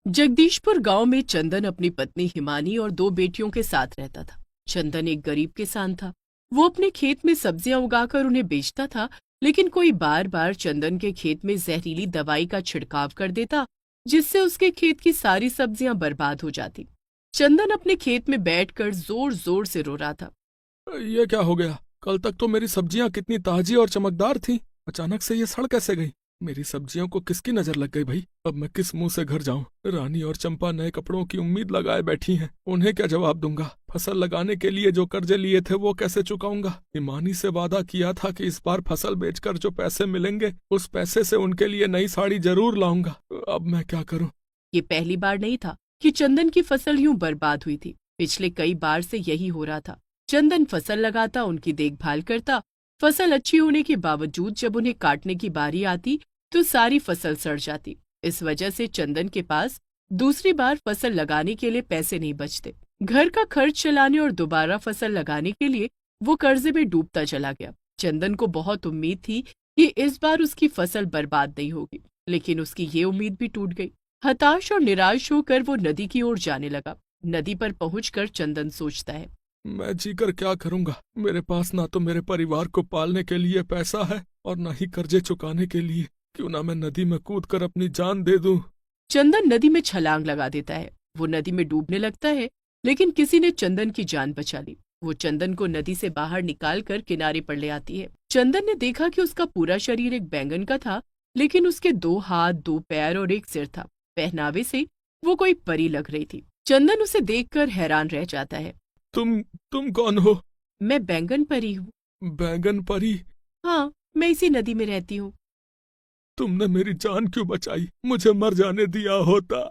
जगदीशपुर गांव में चंदन अपनी पत्नी हिमानी और दो बेटियों के साथ रहता था। चंदन एक गरीब किसान था। वो अपने खेत में सब्जियां उगाकर उन्हें बेचता था, लेकिन कोई बार बार चंदन के खेत में जहरीली दवाई का छिड़काव कर देता, जिससे उसके खेत की सारी सब्जियां बर्बाद हो जाती। चंदन अपने खेत में बैठकर जोर जोर से रो रहा था। ये क्या हो गया? कल तक तो मेरी सब्जियां कितनी ताजी और चमकदार थीं। अचानक से ये सड़ कैसे गई? मेरी सब्जियों को किसकी नजर लग गई भाई? अब मैं किस मुंह से घर जाऊं? रानी और चंपा नए कपड़ों की उम्मीद लगाए बैठी हैं। उन्हें क्या जवाब दूंगा? फसल लगाने के लिए जो कर्जे लिए थे वो कैसे चुकाऊंगा? हिमानी से वादा किया था कि इस बार फसल बेचकर जो पैसे मिलेंगे उस पैसे से उनके लिए नई साड़ी जरूर लाऊंगा। अब मैं क्या करूं? ये पहली बार नहीं था कि चंदन की फसल यूं बर्बाद हुई थी। पिछले कई बार से यही हो रहा था। चंदन फसल लगाता, उनकी देखभाल करता। फसल अच्छी होने के बावजूद जब उन्हें काटने की बारी आती तो सारी फसल सड़ जाती। इस वजह से चंदन के पास दूसरी बार फसल लगाने के लिए पैसे नहीं बचते। घर का खर्च चलाने और दोबारा फसल लगाने के लिए वो कर्जे में डूबता चला गया। चंदन को बहुत उम्मीद थी कि इस बार उसकी फसल बर्बाद नहीं होगी, लेकिन उसकी ये उम्मीद भी टूट गई। हताश और निराश होकर वो नदी की ओर जाने लगा। नदी पर पहुंचकर चंदन सोचता है, मैं जीकर क्या करूंगा? मेरे पास ना तो मेरे परिवार को पालने के लिए पैसा है और ना ही कर्जे चुकाने के लिए। क्यों ना मैं नदी में कूदकर अपनी जान दे दूं। चंदन नदी में छलांग लगा देता है। वो नदी में डूबने लगता है, लेकिन किसी ने चंदन की जान बचा ली। वो चंदन को नदी से बाहर निकालकर किनारे पर ले आती है। चंदन ने देखा कि उसका पूरा शरीर एक बैंगन का था, लेकिन उसके 2 हाथ, 2 पैर और एक सिर था। पहनावे से वो कोई परी लग रही थी। चंदन उसे देखकर हैरान रह जाता है। तुम कौन हो? मैं बैंगन परी हूँ। बैगन परी? हाँ, मैं इसी नदी में रहती हूँ। तुमने मेरी जान क्यों बचाई? मुझे मर जाने दिया होता।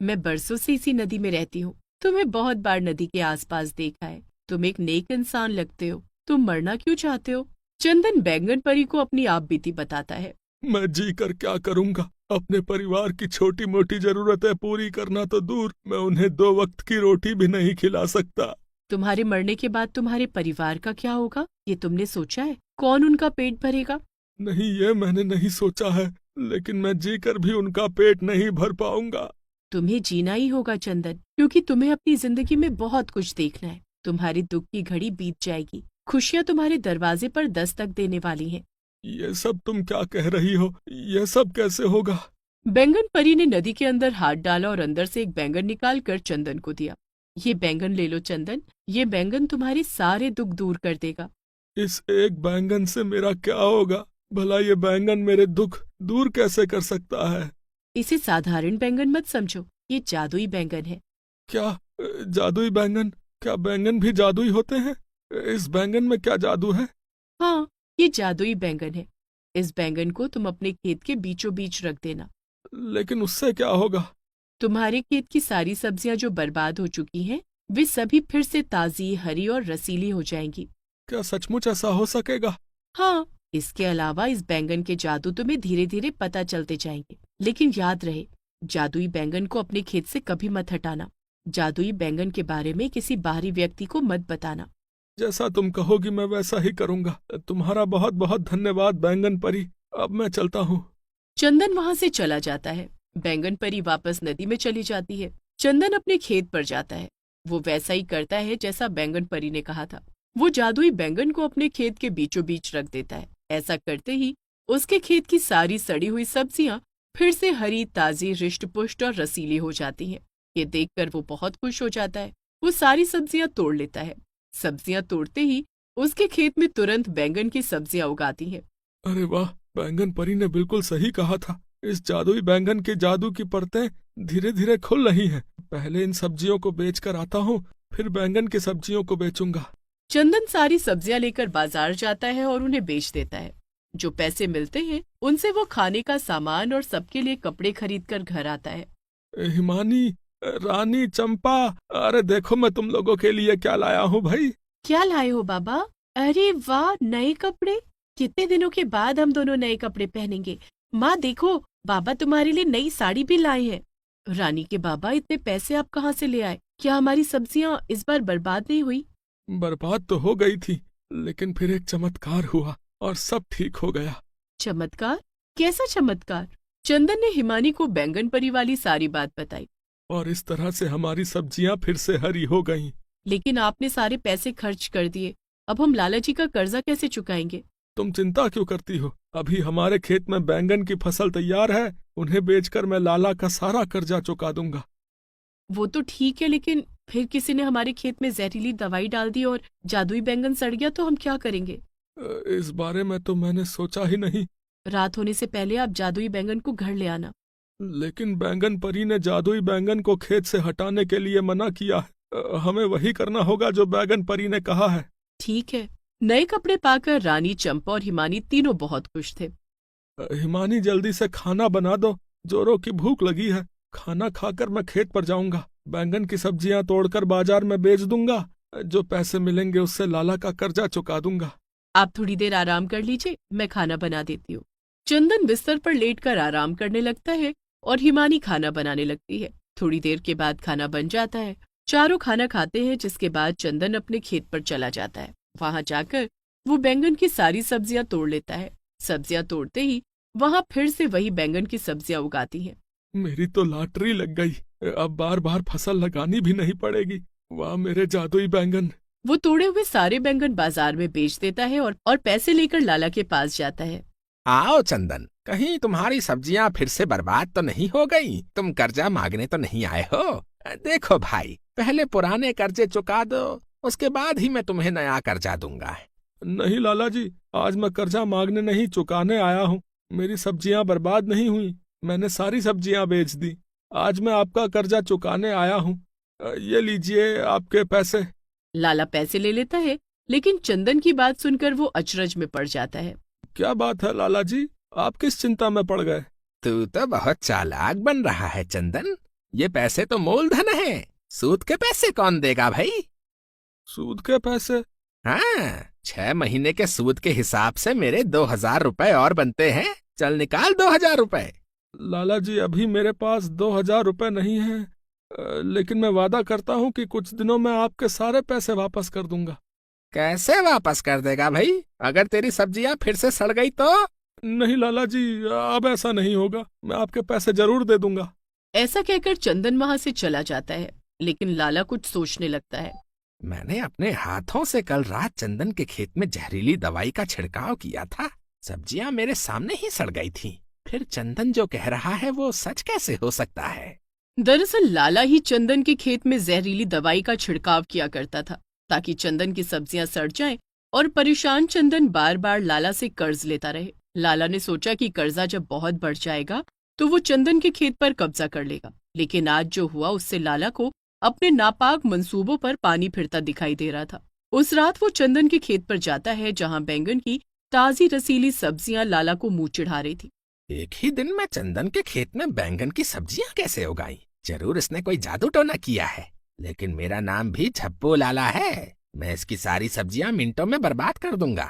मैं बरसों से इसी नदी में रहती हूँ। तुम्हें बहुत बार नदी के आसपास देखा है। तुम एक नेक इंसान लगते हो। तुम मरना क्यों चाहते हो? चंदन बैंगन परी को अपनी आप बीती बताता है। मैं जी कर क्या करूंगा? अपने परिवार की छोटी मोटी जरूरतें पूरी करना तो दूर, मैं उन्हें 2 वक्त की रोटी भी नहीं खिला सकता। तुम्हारे मरने के बाद तुम्हारे परिवार का क्या होगा, ये तुमने सोचा है? कौन उनका पेट भरेगा? नहीं, ये मैंने नहीं सोचा है, लेकिन मैं जी कर भी उनका पेट नहीं भर पाऊंगा। तुम्हें जीना ही होगा चंदन, क्योंकि तुम्हें अपनी जिंदगी में बहुत कुछ देखना है। तुम्हारी दुख की घड़ी बीत जाएगी। खुशियाँ तुम्हारे दरवाजे पर दस्तक देने वाली हैं। ये सब तुम क्या कह रही हो? ये सब कैसे होगा? बैंगन परी ने नदी के अंदर हाथ डाला और अंदर से एक बैंगन निकालकर चंदन को दिया। ये बैंगन ले लो चंदन, ये बैंगन तुम्हारे सारे दुख दूर कर देगा। इस एक बैंगन से मेरा क्या होगा? भला ये बैंगन मेरे दुख दूर कैसे कर सकता है? इसे साधारण बैंगन मत समझो, ये जादुई बैंगन है। क्या जादुई बैंगन? क्या बैंगन भी जादुई होते हैं? इस बैंगन में क्या जादू है? हाँ, ये जादुई बैंगन है। इस बैंगन को तुम अपने खेत के बीचों बीच रख देना। लेकिन उससे क्या होगा? तुम्हारे खेत की सारी सब्जियां जो बर्बाद हो चुकी हैं, वे सभी फिर से ताजी, हरी और रसीली हो जाएंगी। क्या सचमुच ऐसा हो सकेगा? हाँ, इसके अलावा इस बैंगन के जादू तुम्हें धीरे धीरे पता चलते जाएंगे। लेकिन याद रहे, जादुई बैंगन को अपने खेत से कभी मत हटाना। जादुई बैंगन के बारे में किसी बाहरी व्यक्ति को मत बताना। जैसा तुम कहोगी मैं वैसा ही करूंगा। तुम्हारा बहुत बहुत धन्यवाद बैंगन परी। अब मैं चलता हूँ। चंदन वहां से चला जाता है। बैंगन परी वापस नदी में चली जाती है। चंदन अपने खेत पर जाता है। वो वैसा ही करता है जैसा बैंगन परी ने कहा था। वो जादुई बैंगन को अपने खेत के बीचों बीच रख देता है। ऐसा करते ही उसके खेत की सारी सड़ी हुई सब्जियां फिर से हरी, ताजी, हृष्ट-पुष्ट और रसीली हो जाती हैं। ये देखकर वो बहुत खुश हो जाता है। वो सारी सब्जियां तोड़ लेता है। सब्जियां तोड़ते ही उसके खेत में तुरंत बैंगन की सब्जियां उगाती हैं। अरे वाह, बैंगन परी ने बिल्कुल सही कहा था। इस जादुई बैंगन के जादू की परतें धीरे धीरे खुल रही हैं। पहले इन सब्जियों को बेचकर आता हूँ, फिर बैंगन की सब्जियों को बेचूंगा। चंदन सारी सब्जियां लेकर बाजार जाता है और उन्हें बेच देता है। जो पैसे मिलते हैं उनसे वो खाने का सामान और सबके लिए कपड़े खरीद कर घर आता है। हिमानी, रानी, चंपा, अरे देखो मैं तुम लोगों के लिए क्या लाया हूँ भाई। क्या लाए हो बाबा? अरे वाह, नए कपड़े! कितने दिनों के बाद हम दोनों नए कपड़े पहनेंगे। माँ देखो, बाबा तुम्हारे लिए नई साड़ी भी लाए हैं। रानी के बाबा, इतने पैसे आप कहाँ से ले आए? क्या हमारी सब्जियां इस बार बर्बाद नहीं हुई? बर्बाद तो हो गई थी, लेकिन फिर एक चमत्कार हुआ और सब ठीक हो गया। चमत्कार? कैसा चमत्कार? चंदन ने हिमानी को बैंगन परी वाली सारी बात बताई। और इस तरह से हमारी सब्जियां फिर से हरी हो गईं। लेकिन आपने सारे पैसे खर्च कर दिए, अब हम लाला जी का कर्जा कैसे चुकाएंगे? तुम चिंता क्यों करती हो? अभी हमारे खेत में बैंगन की फसल तैयार है, उन्हें बेचकर मैं लाला का सारा कर्जा चुका दूंगा। वो तो ठीक है, लेकिन फिर किसी ने हमारे खेत में जहरीली दवाई डाल दी और जादुई बैंगन सड़ गया तो हम क्या करेंगे? इस बारे में तो मैंने सोचा ही नहीं। रात होने से पहले आप जादुई बैंगन को घर ले आना। लेकिन बैंगन परी ने जादुई बैंगन को खेत से हटाने के लिए मना किया है। हमें वही करना होगा जो बैंगन परी ने कहा है। ठीक है। नए कपड़े पाकर रानी, चंपा और हिमानी तीनों बहुत खुश थे। हिमानी जल्दी से खाना बना दो, जोरों की भूख लगी है। खाना खाकर मैं खेत पर जाऊंगा, बैंगन की सब्जियां तोड़कर बाजार में बेच दूंगा। जो पैसे मिलेंगे उससे लाला का कर्जा चुका दूंगा। आप थोड़ी देर आराम कर लीजिए, मैं खाना बना देती हूँ। चंदन बिस्तर पर लेटकर आराम करने लगता है और हिमानी खाना बनाने लगती है। थोड़ी देर के बाद खाना बन जाता है। चारों खाना खाते हैं, जिसके बाद चंदन अपने खेत पर चला जाता है। वहां जाकर वो बैंगन की सारी सब्जियां तोड़ लेता है। सब्जियां तोड़ते ही वहां फिर से वही बैंगन की सब्जियां उगाती हैं। मेरी तो लॉटरी लग गई, अब बार बार फसल लगानी भी नहीं पड़ेगी। वाह मेरे जादुई बैंगन। वो तोड़े हुए सारे बैंगन बाजार में बेच देता है और पैसे लेकर लाला के पास जाता है। आओ चंदन, कहीं तुम्हारी सब्जियां फिर से बर्बाद तो नहीं हो गई? तुम कर्जा मांगने तो नहीं आए हो? देखो भाई, पहले पुराने कर्जे चुका दो, उसके बाद ही मैं तुम्हें नया कर्जा दूंगा। नहीं लाला जी, आज मैं कर्जा मांगने नहीं चुकाने आया हूँ। मेरी सब्जियां बर्बाद नहीं हुई, मैंने सारी सब्जियां बेच दी। आज मैं आपका कर्जा चुकाने आया हूँ। ये लीजिए आपके पैसे। लाला पैसे ले लेता है, लेकिन चंदन की बात सुनकर वो अचरज में पड़ जाता है। क्या बात है लाला जी, आप किस चिंता में पड़ गए? तू तो बहुत चालाक बन रहा है चंदन। ये पैसे तो मूलधन है, सूद के पैसे कौन देगा भाई? सूद के पैसे? हाँ, 6 महीने के सूद के हिसाब से मेरे 2000 रुपए और बनते हैं। चल निकाल 2000 रुपए। लाला जी, अभी मेरे पास 2000 रुपए नहीं है, लेकिन मैं वादा करता हूँ कि कुछ दिनों में आपके सारे पैसे वापस कर दूंगा। कैसे वापस कर देगा भाई? अगर तेरी सब्जियां फिर से सड़ गई तो? नहीं लाला जी, अब ऐसा नहीं होगा, मैं आपके पैसे जरूर दे दूंगा। ऐसा कहकर चंदन वहां से चला जाता है, लेकिन लाला कुछ सोचने लगता है। मैंने अपने हाथों से कल रात चंदन के खेत में जहरीली दवाई का छिड़काव किया था। सब्जियां मेरे सामने ही सड़ गई थीं। फिर चंदन जो कह रहा है वो सच कैसे हो सकता है? दरअसल लाला ही चंदन के खेत में जहरीली दवाई का छिड़काव किया करता था, ताकि चंदन की सब्जियां सड़ जाएं और परेशान चंदन बार बार लाला से कर्ज लेता रहे। लाला ने सोचा कि कर्जा जब बहुत बढ़ जाएगा तो वो चंदन के खेत पर कब्जा कर लेगा, लेकिन आज जो हुआ उससे लाला को अपने नापाक मंसूबों पर पानी फिरता दिखाई दे रहा था। उस रात वो चंदन के खेत पर जाता है, जहाँ बैंगन की ताजी रसीली सब्जियां लाला को मुंह चिढ़ा रही थी। एक ही दिन में चंदन के खेत में बैंगन की सब्जियां कैसे उगाई? जरूर इसने कोई जादू टोना किया है। लेकिन मेरा नाम भी झप्पू लाला है, मैं इसकी सारी सब्जियां मिनटों में बर्बाद कर दूंगा।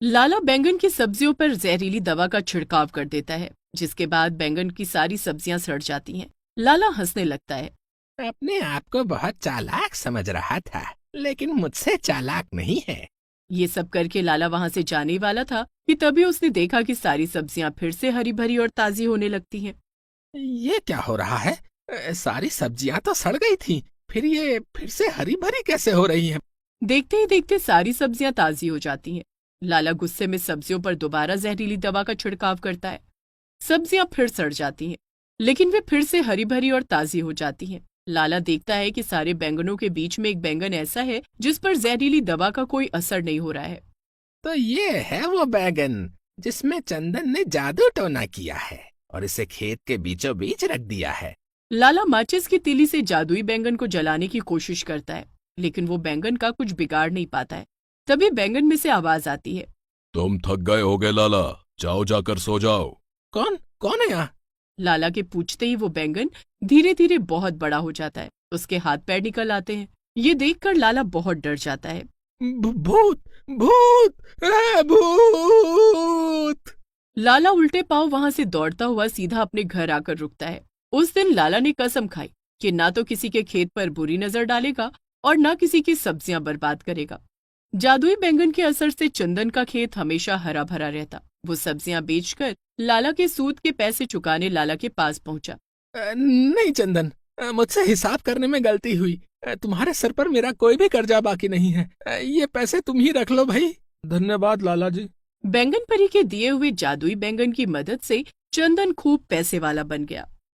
लाला बैंगन की सब्जियों पर जहरीली दवा का छिड़काव कर देता है, जिसके बाद बैंगन की सारी सब्जियां सड़ जाती हैं। लाला हंसने लगता है। अपने आप को बहुत चालाक समझ रहा था, लेकिन मुझसे चालाक नहीं है। ये सब करके लाला वहां से जाने वाला था कि तभी उसने देखा कि सारी सब्जियां फिर से हरी भरी और ताजी होने लगती हैं। ये क्या हो रहा है? सारी सब्जियां तो सड़ गई थी, फिर ये फिर से हरी भरी कैसे हो रही हैं? देखते ही देखते सारी सब्जियां ताजी हो जाती हैं। लाला गुस्से में सब्जियों पर दोबारा जहरीली दवा का छिड़काव करता है। सब्जियां फिर सड़ जाती हैं, लेकिन वे फिर से हरी भरी और ताजी हो जाती हैं। लाला देखता है कि सारे बैंगनों के बीच में एक बैंगन ऐसा है जिस पर जहरीली दवा का कोई असर नहीं हो रहा है। तो ये है वो बैंगन जिसमें चंदन ने जादू टोना किया है और इसे खेत के बीचों बीच रख दिया है। लाला माचिस की तीली से जादुई बैंगन को जलाने की कोशिश करता है, लेकिन वो बैंगन का कुछ बिगाड़ नहीं पाता है। तभी बैंगन में से आवाज आती है। तुम थक गए होगे लाला, जाओ जाकर सो जाओ। कौन कौन है यहाँ? लाला के पूछते ही वो बैंगन धीरे धीरे बहुत बड़ा हो जाता है। उसके हाथ पैर निकल आते हैं। ये देखकर लाला बहुत डर जाता है। भूत भूत भूत! लाला उल्टे पांव वहां से दौड़ता हुआ सीधा अपने घर आकर रुकता है। उस दिन लाला ने कसम खाई कि ना तो किसी के खेत पर बुरी नजर डालेगा और ना किसी की सब्जियां बर्बाद करेगा। जादुई बैंगन के असर से चंदन का खेत हमेशा हरा भरा रहता। वो सब्जियां बेचकर लाला के सूद के पैसे चुकाने लाला के पास पहुंचा। नहीं चंदन, मुझसे हिसाब करने में गलती हुई। तुम्हारे सर पर मेरा कोई भी कर्जा बाकी नहीं है। ये पैसे तुम ही रख लो भाई। धन्यवाद लाला जी। बैंगन परी के दिए हुए जादुई बैंगन की मदद से चंदन खूब पैसे वाला बन गया।